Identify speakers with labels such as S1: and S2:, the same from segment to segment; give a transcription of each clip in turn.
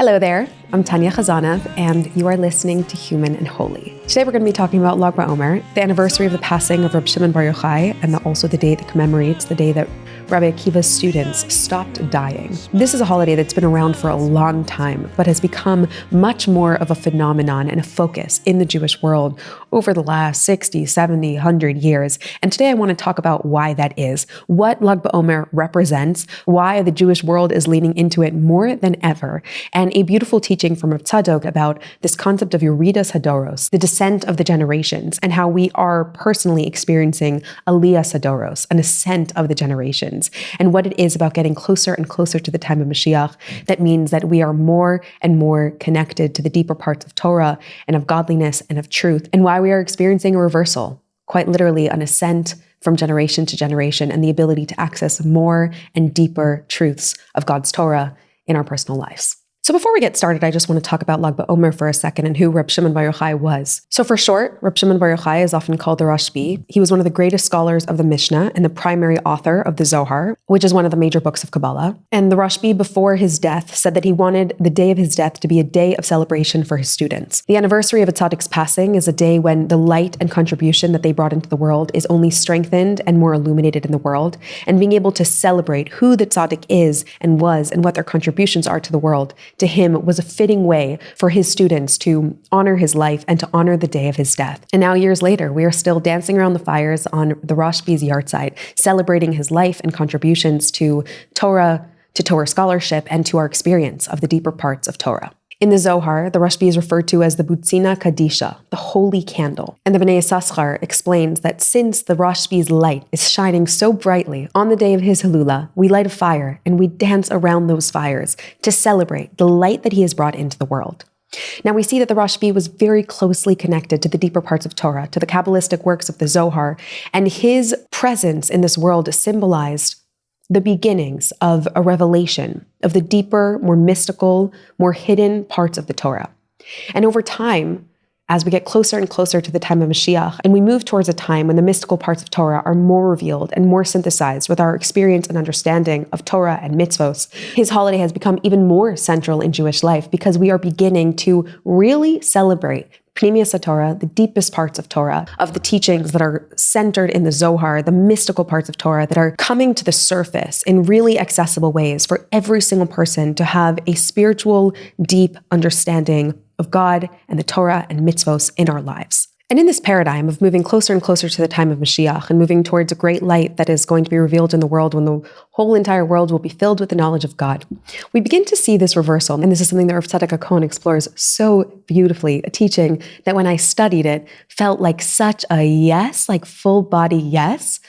S1: Hello there, I'm Tanya Khazanov, and you are listening to Human and Holy. Today we're going to be talking about BaOmer, the anniversary of the passing of Reb Shimon Bar Yochai, and also the day that commemorates the day that Rabbi Akiva's students stopped dying. This is a holiday that's been around for a long time, but has become much more of a phenomenon and a focus in the Jewish world over the last 60, 70, 100 years. And today I want to talk about why that is, what BaOmer represents, why the Jewish world is leaning into it more than ever, and a beautiful teaching from R Tzadok about this concept of Yeridos Hadoros, the descent of the generations, and how we are personally experiencing Aliyas Hadoros, an ascent of the generations, and what it is about getting closer and closer to the time of Mashiach. That means that we are more and more connected to the deeper parts of Torah and of godliness and of truth, and why we are experiencing a reversal, quite literally an ascent from generation to generation, and the ability to access more and deeper truths of God's Torah in our personal lives. So before we get started, I just want to talk about BaOmer for a second and who Reb Shimon Bar Yochai was. So for short, Reb Shimon Bar Yochai is often called the Rashbi. He was one of the greatest scholars of the Mishnah and the primary author of the Zohar, which is one of the major books of Kabbalah. And the Rashbi, before his death, said that he wanted the day of his death to be a day of celebration for his students. The anniversary of a Tzaddok's passing is a day when the light and contribution that they brought into the world is only strengthened and more illuminated in the world. And being able to celebrate who the Tzaddik is and was and what their contributions are to the world, to him, was a fitting way for his students to honor his life and to honor the day of his death. And now, years later, we are still dancing around the fires on the Rashbi's yahrzeit, celebrating his life and contributions to Torah scholarship, and to our experience of the deeper parts of Torah. In the Zohar, the Rashbi is referred to as the Butzina Kadisha, the holy candle. And the Bnei Yissaschar explains that since the Rashbi's light is shining so brightly on the day of his Halula, we light a fire and we dance around those fires to celebrate the light that he has brought into the world. Now we see that the Rashbi was very closely connected to the deeper parts of Torah, to the Kabbalistic works of the Zohar, and his presence in this world symbolized the beginnings of a revelation of the deeper, more mystical, more hidden parts of the Torah. And over time, as we get closer and closer to the time of Mashiach, and we move towards a time when the mystical parts of Torah are more revealed and more synthesized with our experience and understanding of Torah and mitzvos, his holiday has become even more central in Jewish life because we are beginning to really celebrate Pnimiyas Torah, the deepest parts of Torah, of the teachings that are centered in the Zohar, the mystical parts of Torah that are coming to the surface in really accessible ways for every single person to have a spiritual, deep understanding of God and the Torah and mitzvos in our lives. And in this paradigm of moving closer and closer to the time of Mashiach and moving towards a great light that is going to be revealed in the world when the whole entire world will be filled with the knowledge of God, we begin to see this reversal. And this is something that R Tzadok explores so beautifully, a teaching that when I studied it felt like such a yes, like full body yes,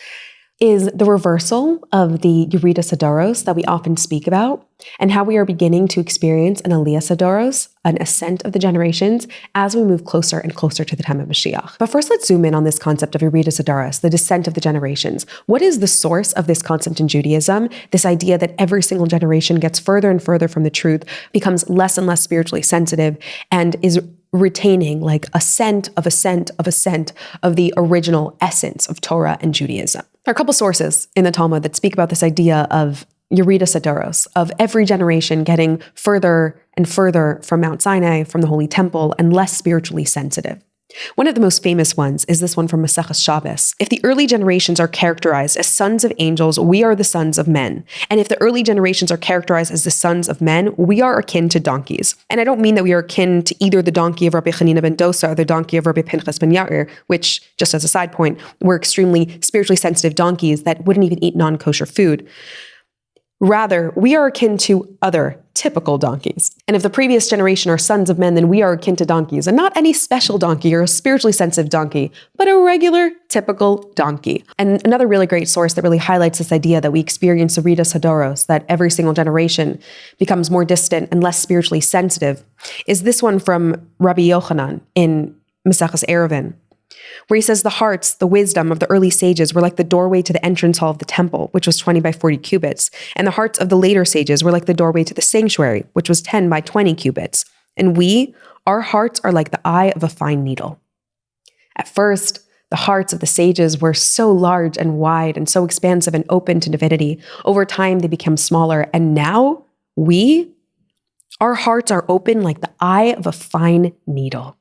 S1: is the reversal of the Yeridos Hadoros that we often speak about, and how we are beginning to experience an Aliyas Hadoros, an ascent of the generations, as we move closer and closer to the time of Mashiach. But first, let's zoom in on this concept of Yeridos Hadoros, the descent of the generations. What is the source of this concept in Judaism? This idea that every single generation gets further and further from the truth, becomes less and less spiritually sensitive, and is retaining like ascent of the original essence of Torah and Judaism. There are a couple sources in the Talmud that speak about this idea of Yeridos Hadoros, of every generation getting further and further from Mount Sinai, from the Holy Temple, and less spiritually sensitive. One of the most famous ones is this one from Maseches Shabbos. If the early generations are characterized as sons of angels, we are the sons of men. And if the early generations are characterized as the sons of men, we are akin to donkeys. And I don't mean that we are akin to either the donkey of Rabbi Chanina ben Dosa or the donkey of Rabbi Pinchas ben Yair, which, just as a side point, were extremely spiritually sensitive donkeys that wouldn't even eat non-kosher food. Rather, we are akin to other typical donkeys. And if the previous generation are sons of men, then we are akin to donkeys, and not any special donkey or a spiritually sensitive donkey, but a regular, typical donkey. And another really great source that really highlights this idea that we experience Yeridos Hadoros, that every single generation becomes more distant and less spiritually sensitive, is this one from Rabbi Yochanan in Maseches Eruvin, where he says the hearts, the wisdom of the early sages were like the doorway to the entrance hall of the temple, which was 20 by 40 cubits. And the hearts of the later sages were like the doorway to the sanctuary, which was 10 by 20 cubits. And our hearts are like the eye of a fine needle. At first, the hearts of the sages were so large and wide and so expansive and open to divinity. Over time, they became smaller. And now Our hearts are open like the eye of a fine needle.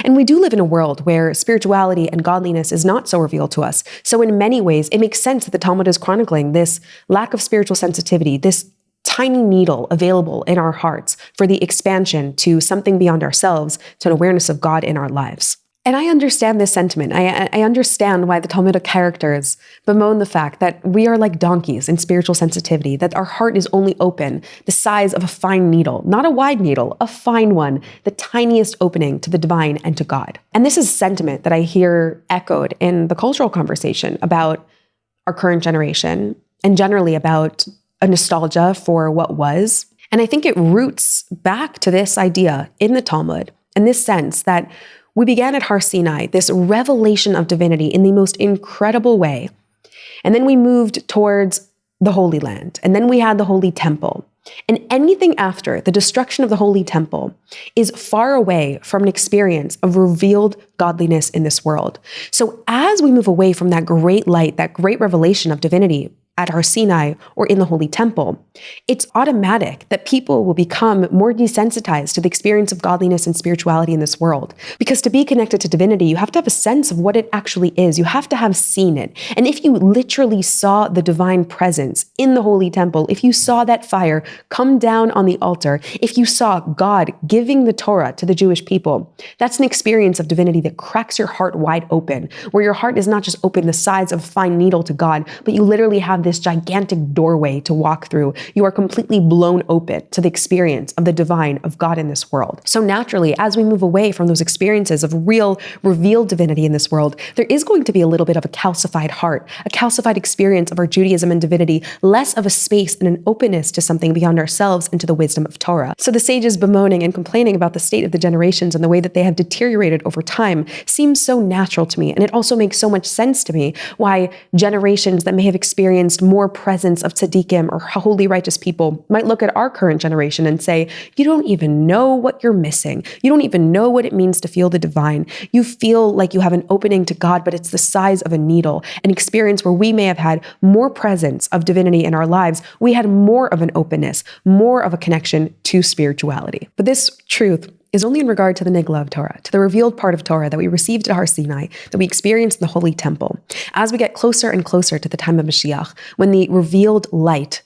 S1: And we do live in a world where spirituality and godliness is not so revealed to us. So in many ways, it makes sense that the Talmud is chronicling this lack of spiritual sensitivity, this tiny needle available in our hearts for the expansion to something beyond ourselves, to an awareness of God in our lives. And I understand this sentiment. I understand why the Talmudic characters bemoan the fact that we are like donkeys in spiritual sensitivity, that our heart is only open the size of a fine needle, not a wide needle, a fine one, the tiniest opening to the divine and to God. And this is sentiment that I hear echoed in the cultural conversation about our current generation and generally about a nostalgia for what was. And I think it roots back to this idea in the Talmud and this sense that we began at Har Sinai, this revelation of divinity in the most incredible way. And then we moved towards the Holy Land. And then we had the Holy Temple. And anything after the destruction of the Holy Temple is far away from an experience of revealed godliness in this world. So as we move away from that great light, that great revelation of divinity at Har Sinai or in the Holy Temple, it's automatic that people will become more desensitized to the experience of godliness and spirituality in this world. Because to be connected to divinity, you have to have a sense of what it actually is. You have to have seen it. And if you literally saw the divine presence in the Holy Temple, if you saw that fire come down on the altar, if you saw God giving the Torah to the Jewish people, that's an experience of divinity that cracks your heart wide open, where your heart is not just open the size of a fine needle to God, but you literally have this gigantic doorway to walk through. You are completely blown open to the experience of the divine, of God in this world. So naturally, as we move away from those experiences of real, revealed divinity in this world, there is going to be a little bit of a calcified heart, a calcified experience of our Judaism and divinity, less of a space and an openness to something beyond ourselves and to the wisdom of Torah. So the sages bemoaning and complaining about the state of the generations and the way that they have deteriorated over time seems so natural to me. And it also makes so much sense to me why generations that may have experienced more presence of tzaddikim or holy righteous people might look at our current generation and say, you don't even know what you're missing. You don't even know what it means to feel the divine. You feel like you have an opening to God, but it's the size of a needle, an experience where we may have had more presence of divinity in our lives. We had more of an openness, more of a connection to spirituality. But this truth is only in regard to the nigla of Torah, to the revealed part of Torah that we received at Har Sinai, that we experienced in the Holy Temple. As we get closer and closer to the time of Mashiach, when the revealed light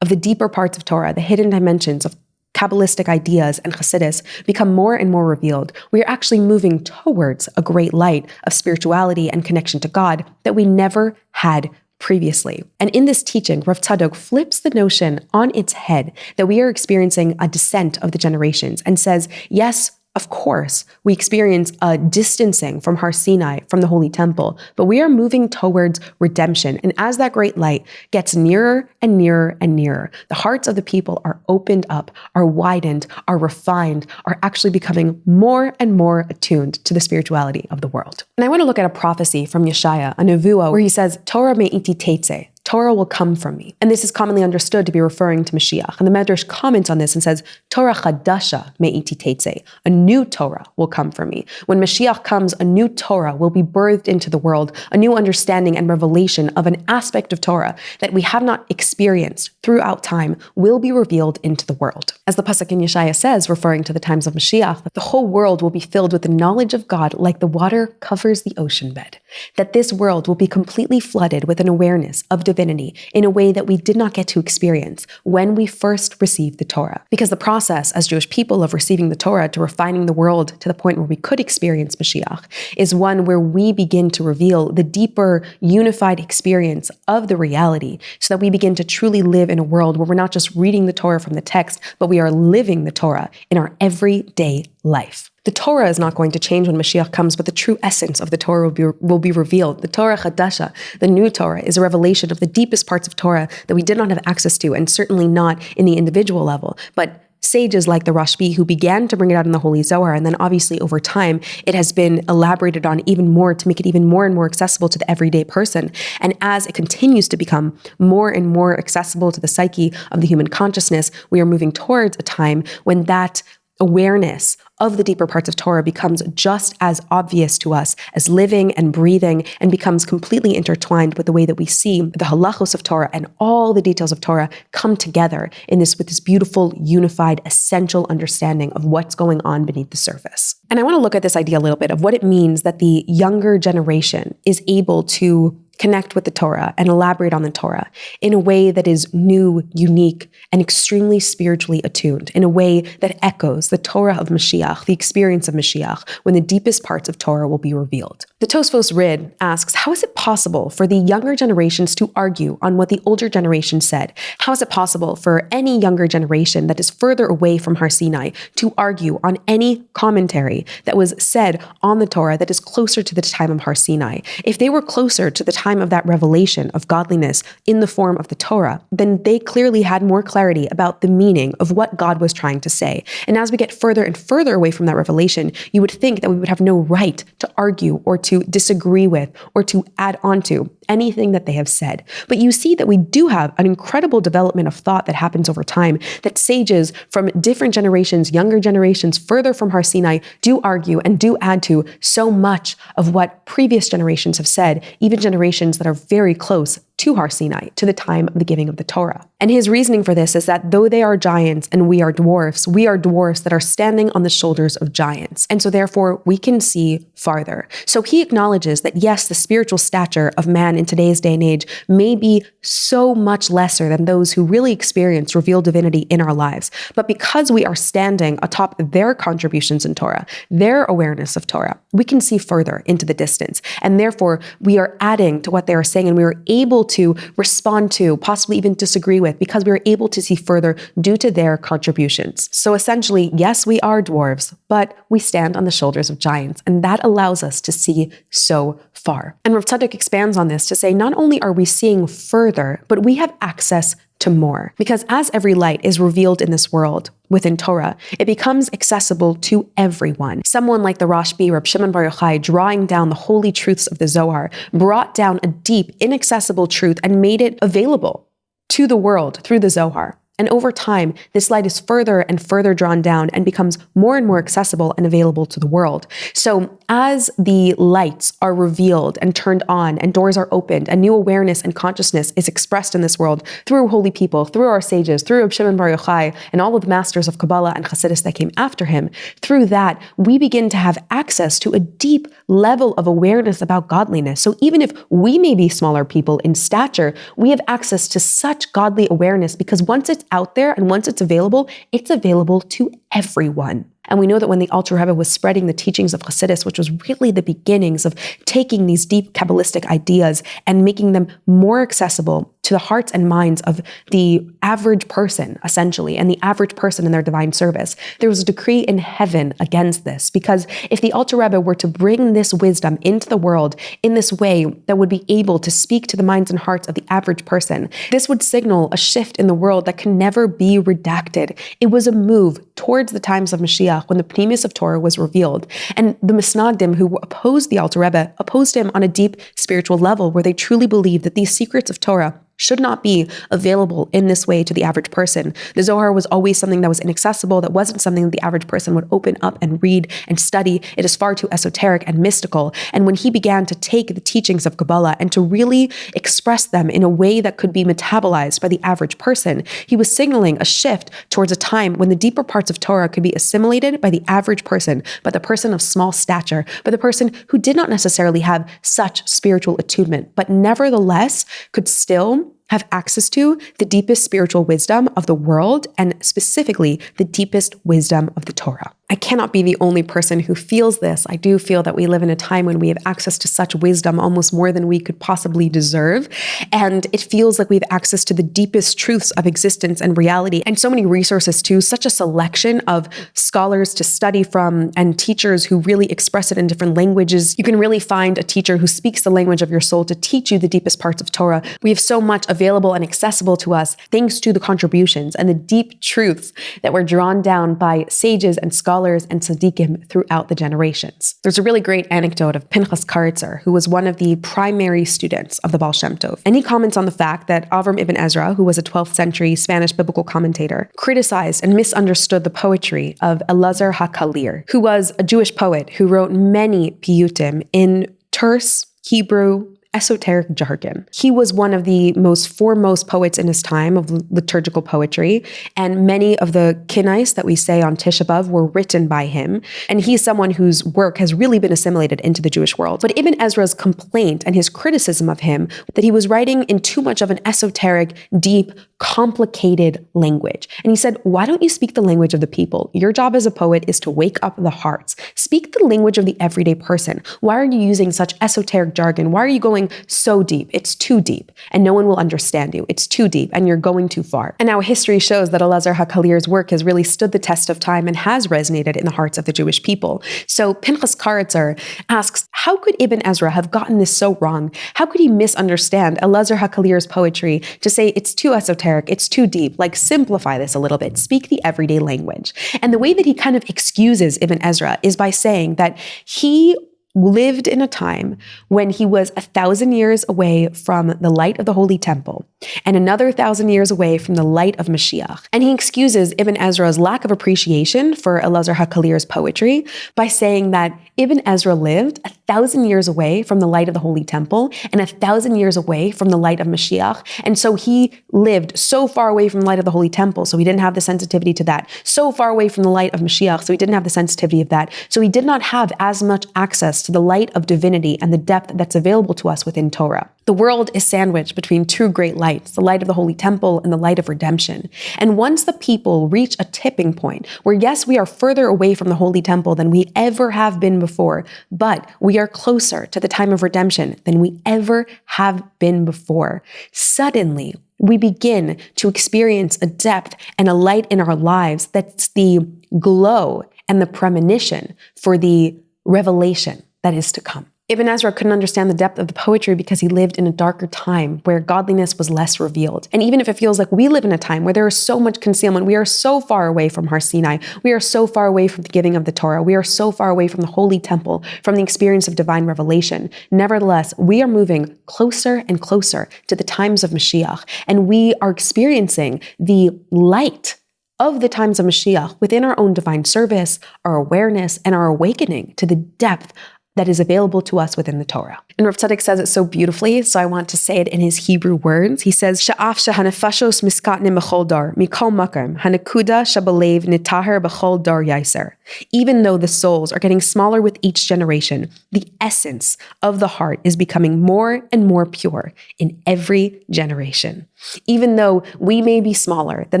S1: of the deeper parts of Torah, the hidden dimensions of Kabbalistic ideas and Chassidus become more and more revealed, we are actually moving towards a great light of spirituality and connection to God that we never had previously. And in this teaching, R Tzadok flips the notion on its head that we are experiencing a descent of the generations and says, yes, of course, we experience a distancing from Har Sinai, from the Holy Temple, but we are moving towards redemption. And as that great light gets nearer and nearer and nearer, the hearts of the people are opened up, are widened, are refined, are actually becoming more and more attuned to the spirituality of the world. And I want to look at a prophecy from Yeshaya, a nevuah, where he says, Torah me'iti teitze. Torah will come from me. And this is commonly understood to be referring to Mashiach. And the Medrash comments on this and says, Torah Kadasha me'iti teitze. A new Torah will come from me. When Mashiach comes, a new Torah will be birthed into the world, a new understanding and revelation of an aspect of Torah that we have not experienced throughout time will be revealed into the world. As the Pasuk in Yeshaya says, referring to the times of Mashiach, that the whole world will be filled with the knowledge of God like the water covers the ocean bed. That this world will be completely flooded with an awareness of divinity in a way that we did not get to experience when we first received the Torah. Because the process as Jewish people of receiving the Torah to refining the world to the point where we could experience Mashiach is one where we begin to reveal the deeper, unified experience of the reality so that we begin to truly live in a world where we're not just reading the Torah from the text, but we are living the Torah in our everyday life. The Torah is not going to change when Mashiach comes, but the true essence of the Torah will be revealed. The Torah Kadasha, the new Torah, is a revelation of the deepest parts of Torah that we did not have access to, and certainly not in the individual level. But sages like the Rashbi, who began to bring it out in the Holy Zohar, and then obviously over time, it has been elaborated on even more to make it even more and more accessible to the everyday person. And as it continues to become more and more accessible to the psyche of the human consciousness, we are moving towards a time when that awareness of the deeper parts of Torah becomes just as obvious to us as living and breathing, and becomes completely intertwined with the way that we see the halachos of Torah and all the details of Torah come together with this beautiful, unified, essential understanding of what's going on beneath the surface. And I want to look at this idea a little bit of what it means that the younger generation is able to connect with the Torah and elaborate on the Torah in a way that is new, unique, and extremely spiritually attuned, in a way that echoes the Torah of Mashiach, the experience of Mashiach, when the deepest parts of Torah will be revealed. The Tovos Rid asks, how is it possible for the younger generations to argue on what the older generation said? How is it possible for any younger generation that is further away from Har Sinai to argue on any commentary that was said on the Torah that is closer to the time of Har Sinai? If they were closer to the time of that revelation of godliness in the form of the Torah, then they clearly had more clarity about the meaning of what God was trying to say. And as we get further and further away from that revelation, you would think that we would have no right to argue or to disagree with or to add on to anything that they have said. But you see that we do have an incredible development of thought that happens over time, that sages from different generations, younger generations further from Har Sinai, do argue and do add to so much of what previous generations have said, even generations that are very close to Har Sinai, to the time of the giving of the Torah. And his reasoning for this is that though they are giants and we are dwarfs that are standing on the shoulders of giants. And so therefore we can see farther. So he acknowledges that yes, the spiritual stature of man in today's day and age may be so much lesser than those who really experience revealed divinity in our lives. But because we are standing atop their contributions in Torah, their awareness of Torah, we can see further into the distance. And therefore we are adding to what they are saying, and we are able to respond to, possibly even disagree with, because we are able to see further due to their contributions. So essentially, yes, we are dwarves, but we stand on the shoulders of giants, and that allows us to see so far. And R Tzadok expands on this to say, not only are we seeing further, but we have access to more. Because as every light is revealed in this world within Torah, it becomes accessible to everyone. Someone like the Rashbi, Reb Shimon Bar Yochai, drawing down the holy truths of the Zohar, brought down a deep, inaccessible truth and made it available to the world through the Zohar. And over time, this light is further and further drawn down and becomes more and more accessible and available to the world. So as the lights are revealed and turned on and doors are opened and new awareness and consciousness is expressed in this world through holy people, through our sages, through Reb Shimon Bar Yochai and all of the masters of Kabbalah and Chassidus that came after him, through that, we begin to have access to a deep level of awareness about godliness. So even if we may be smaller people in stature, we have access to such godly awareness because once it's out there and once it's available to everyone. And we know that when the Alter Rebbe was spreading the teachings of Chassidus, which was really the beginnings of taking these deep Kabbalistic ideas and making them more accessible to the hearts and minds of the average person, essentially, and the average person in their divine service, there was a decree in heaven against this. Because if the Alter Rebbe were to bring this wisdom into the world in this way that would be able to speak to the minds and hearts of the average person, this would signal a shift in the world that can never be redacted. It was a move towards the times of Mashiach, when the Pnimis of Torah was revealed. And the Misnagdim who opposed the Alter Rebbe opposed him on a deep spiritual level where they truly believed that these secrets of Torah should not be available in this way to the average person. The Zohar was always something that was inaccessible, that wasn't something that the average person would open up and read and study. It is far too esoteric and mystical. And when he began to take the teachings of Kabbalah and to really express them in a way that could be metabolized by the average person, he was signaling a shift towards a time when the deeper parts of Torah could be assimilated by the average person, by the person of small stature, by the person who did not necessarily have such spiritual attunement, but nevertheless could still have access to the deepest spiritual wisdom of the world, and specifically the deepest wisdom of the Torah. I cannot be the only person who feels this. I do feel that we live in a time when we have access to such wisdom, almost more than we could possibly deserve. And it feels like we have access to the deepest truths of existence and reality, and so many resources too, such a selection of scholars to study from and teachers who really express it in different languages. You can really find a teacher who speaks the language of your soul to teach you the deepest parts of Torah. We have so much available and accessible to us thanks to the contributions and the deep truths that were drawn down by sages and scholars and tzaddikim throughout the generations. There's a really great anecdote of Pinchas Karitzer, who was one of the primary students of the Baal Shem Tov. And he comments on the fact that Avram Ibn Ezra, who was a 12th century Spanish biblical commentator, criticized and misunderstood the poetry of Elazar HaKalir, who was a Jewish poet who wrote many piyutim in terse Hebrew esoteric jargon. He was one of the most foremost poets in his time of liturgical poetry, and many of the kinais that we say on Tisha B'Av were written by him, and he's someone whose work has really been assimilated into the Jewish world. But Ibn Ezra's complaint and his criticism of him, that he was writing in too much of an esoteric, deep, complicated language. And he said, why don't you speak the language of the people? Your job as a poet is to wake up the hearts. Speak the language of the everyday person. Why are you using such esoteric jargon? Why are you going so deep? It's too deep, and no one will understand you. It's too deep, and you're going too far. And now history shows that Elazar HaKalir's work has really stood the test of time and has resonated in the hearts of the Jewish people. So Pinchas Karitzer asks, how could Ibn Ezra have gotten this so wrong? How could he misunderstand Elazar HaKalir's poetry to say it's too esoteric, it's too deep, like simplify this a little bit, speak the everyday language? And the way that he kind of excuses Ibn Ezra is by saying that he lived in a time when he was 1,000 years away from the light of the Holy Temple and another 1,000 years away from the light of Mashiach. And he excuses Ibn Ezra's lack of appreciation for Elazar HaKalir's poetry by saying that Ibn Ezra lived 1,000 years away from the light of the Holy Temple and 1,000 years away from the light of Mashiach. And so he lived so far away from the light of the Holy Temple, so he didn't have the sensitivity to that. So far away from the light of Mashiach, so he didn't have the sensitivity of that. So he did not have as much access to the light of divinity and the depth that's available to us within Torah. The world is sandwiched between two great lights, the light of the Holy Temple and the light of redemption. And once the people reach a tipping point where, yes, we are further away from the Holy Temple than we ever have been before, but we are closer to the time of redemption than we ever have been before, suddenly we begin to experience a depth and a light in our lives that's the glow and the premonition for the revelation that is to come. Ibn Ezra couldn't understand the depth of the poetry because he lived in a darker time where godliness was less revealed. And even if it feels like we live in a time where there is so much concealment, we are so far away from Har Sinai, we are so far away from the giving of the Torah, we are so far away from the Holy Temple, from the experience of divine revelation. Nevertheless, we are moving closer and closer to the times of Mashiach, and we are experiencing the light of the times of Mashiach within our own divine service, our awareness, and our awakening to the depth that is available to us within the Torah. And R Tzadok says it so beautifully, so I want to say it in his Hebrew words. He says, Sha'af shehanefashos miskatnim b'chol dar, mikol makam, hanekuda shabalev nitaher b'chol dar yaiser. Even though the souls are getting smaller with each generation, the essence of the heart is becoming more and more pure in every generation. Even though we may be smaller than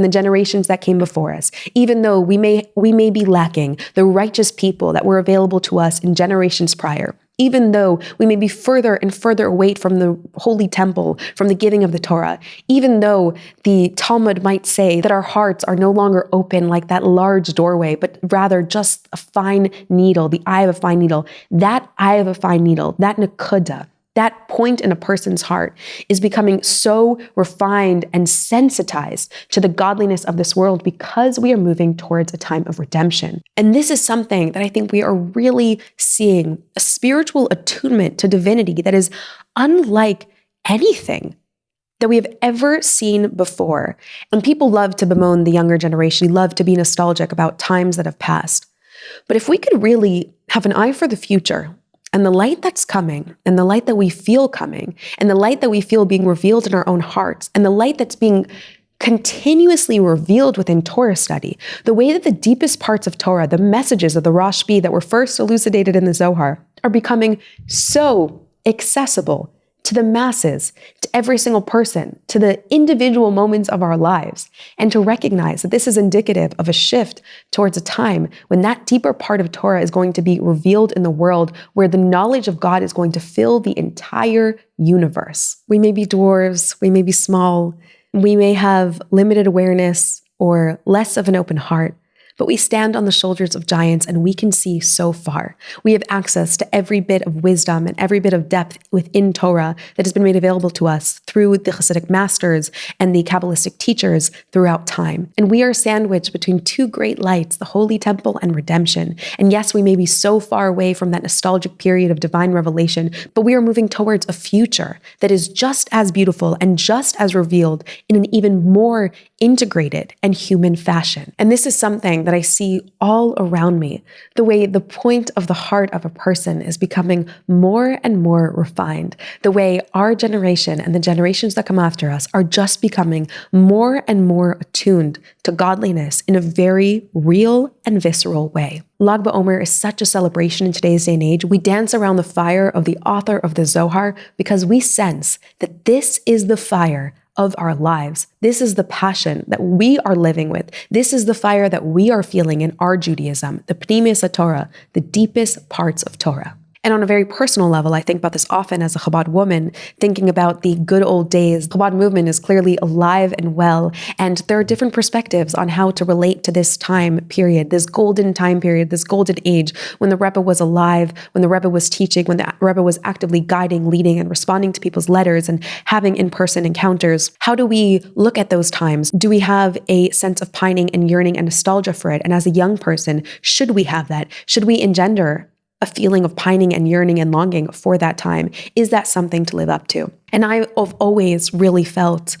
S1: the generations that came before us, even though we may be lacking the righteous people that were available to us in generations prior, even though we may be further and further away from the Holy Temple, from the giving of the Torah, even though the Talmud might say that our hearts are no longer open like that large doorway, but rather just a fine needle, the eye of a fine needle, that eye of a fine needle, that nekuda, that point in a person's heart is becoming so refined and sensitized to the godliness of this world because we are moving towards a time of redemption. And this is something that I think we are really seeing, a spiritual attunement to divinity that is unlike anything that we have ever seen before. And people love to bemoan the younger generation, love to be nostalgic about times that have passed. But if we could really have an eye for the future, and the light that's coming, and the light that we feel coming, and the light that we feel being revealed in our own hearts, and the light that's being continuously revealed within Torah study, the way that the deepest parts of Torah, the messages of the Rashbi that were first elucidated in the Zohar, are becoming so accessible to the masses, to every single person, to the individual moments of our lives, and to recognize that this is indicative of a shift towards a time when that deeper part of Torah is going to be revealed in the world, where the knowledge of God is going to fill the entire universe. We may be dwarves, we may be small, we may have limited awareness or less of an open heart, But we stand on the shoulders of giants and we can see so far. We have access to every bit of wisdom and every bit of depth within Torah that has been made available to us through the Hasidic masters and the Kabbalistic teachers throughout time. And we are sandwiched between two great lights, the Holy Temple and redemption. And yes, we may be so far away from that nostalgic period of divine revelation, but we are moving towards a future that is just as beautiful and just as revealed in an even more integrated and human fashion. And this is something that I see all around me, the way the point of the heart of a person is becoming more and more refined, the way our generation and the generations that come after us are just becoming more and more attuned to godliness in a very real and visceral way. Lag BaOmer is such a celebration in today's day and age. We dance around the fire of the author of the Zohar because we sense that this is the fire of our lives. This is the passion that we are living with. This is the fire that we are feeling in our Judaism, the Pnimius Torah, the deepest parts of Torah. And on a very personal level, I think about this often as a Chabad woman, thinking about the good old days. The Chabad movement is clearly alive and well, and there are different perspectives on how to relate to this time period, this golden time period, this golden age, when the Rebbe was alive, when the Rebbe was teaching, when the Rebbe was actively guiding, leading, and responding to people's letters and having in-person encounters. How do we look at those times? Do we have a sense of pining and yearning and nostalgia for it? And as a young person, should we have that? Should we engender a feeling of pining and yearning and longing for that time? Is that something to live up to? And I've always really felt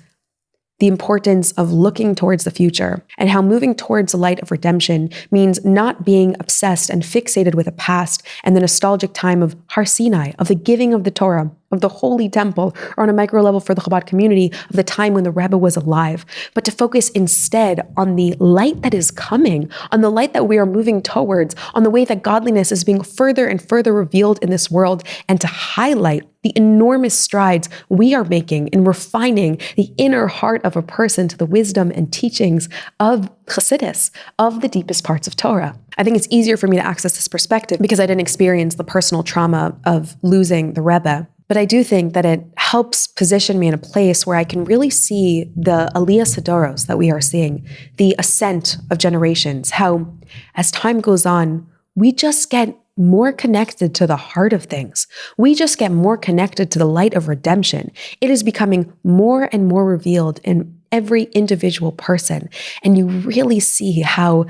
S1: the importance of looking towards the future and how moving towards the light of redemption means not being obsessed and fixated with a past and the nostalgic time of Har Sinai, of the giving of the Torah, of the Holy Temple, or on a micro level for the Chabad community, of the time when the Rebbe was alive, but to focus instead on the light that is coming, on the light that we are moving towards, on the way that godliness is being further and further revealed in this world, and to highlight the enormous strides we are making in refining the inner heart of a person to the wisdom and teachings of Chassidus, of the deepest parts of Torah. I think it's easier for me to access this perspective because I didn't experience the personal trauma of losing the Rebbe. But I do think that it helps position me in a place where I can really see the Yeridos Hadoros that we are seeing, the ascent of generations, how as time goes on, we just get more connected to the heart of things. We just get more connected to the light of redemption. It is becoming more and more revealed in every individual person. And you really see how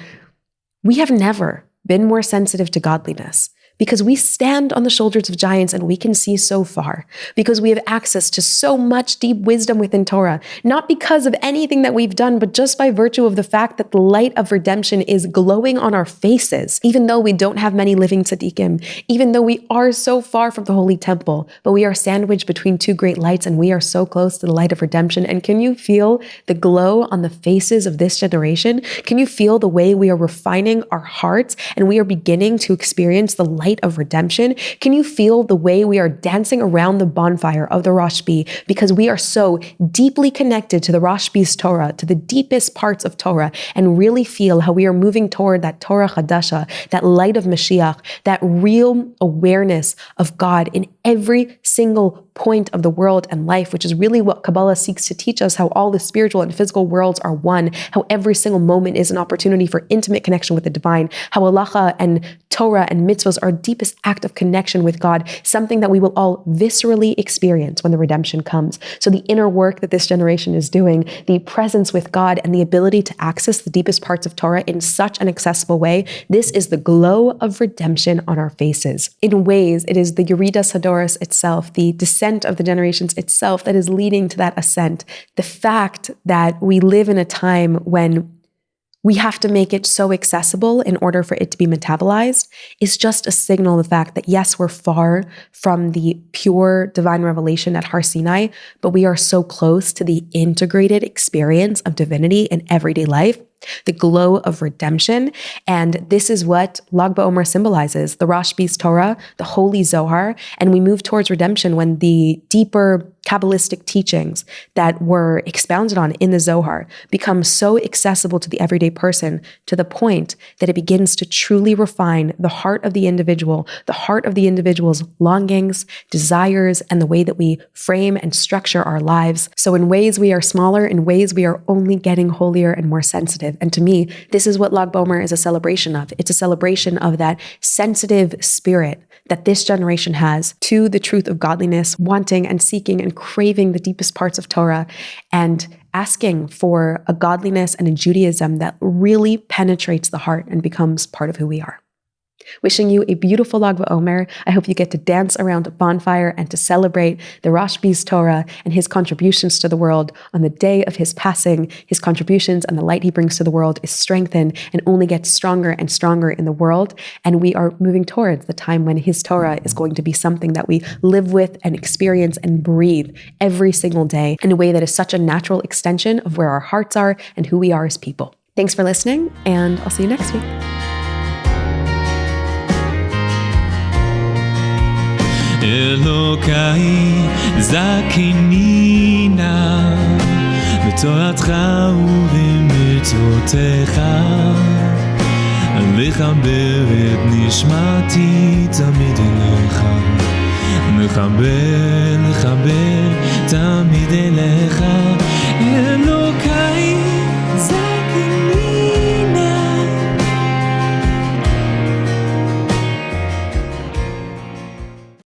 S1: we have never been more sensitive to godliness, because we stand on the shoulders of giants and we can see so far, because we have access to so much deep wisdom within Torah, not because of anything that we've done, but just by virtue of the fact that the light of redemption is glowing on our faces, even though we don't have many living tzaddikim, even though we are so far from the Holy Temple, but we are sandwiched between two great lights and we are so close to the light of redemption. And can you feel the glow on the faces of this generation? Can you feel the way we are refining our hearts and we are beginning to experience the light of redemption? Can you feel the way we are dancing around the bonfire of the Rashbi because we are so deeply connected to the Rashbi's Torah, to the deepest parts of Torah, and really feel how we are moving toward that Torah Kadasha, that light of Mashiach, that real awareness of God in every single point of the world and life, which is really what Kabbalah seeks to teach us, how all the spiritual and physical worlds are one, how every single moment is an opportunity for intimate connection with the divine, how halacha and Torah and mitzvahs are our deepest act of connection with God, something that we will all viscerally experience when the redemption comes. So the inner work that this generation is doing, the presence with God and the ability to access the deepest parts of Torah in such an accessible way, this is the glow of redemption on our faces. In ways, it is the Yeridos Hadoros itself, the descent of the generations itself that is leading to that ascent. The fact that we live in a time when we have to make it so accessible in order for it to be metabolized is just a signal of the fact that yes, we're far from the pure divine revelation at Har Sinai, but we are so close to the integrated experience of divinity in everyday life, the glow of redemption. And this is what Lag BaOmer symbolizes, the Rashbi's Torah, the Holy Zohar, and we move towards redemption when the deeper Kabbalistic teachings that were expounded on in the Zohar become so accessible to the everyday person to the point that it begins to truly refine the heart of the individual, the heart of the individual's longings, desires, and the way that we frame and structure our lives. So in ways we are smaller, in ways we are only getting holier and more sensitive. sensitive. And to me, this is what Lag BaOmer is a celebration of. It's a celebration of that sensitive spirit that this generation has to the truth of godliness, wanting and seeking and craving the deepest parts of Torah, and asking for a godliness and a Judaism that really penetrates the heart and becomes part of who we are. Wishing you a beautiful Lag BaOmer. I hope you get to dance around a bonfire and to celebrate the Rashbi's Torah and his contributions to the world on the day of his passing. His contributions and the light he brings to the world is strengthened and only gets stronger and stronger in the world. And we are moving towards the time when his Torah is going to be something that we live with and experience and breathe every single day in a way that is such a natural extension of where our hearts are and who we are as people. Thanks for listening, and I'll see you next week.
S2: אלוקיי זכיננה בתורתך ובמצוותיך לחבר את נשמתי תמיד אליך לחבר תמיד אליך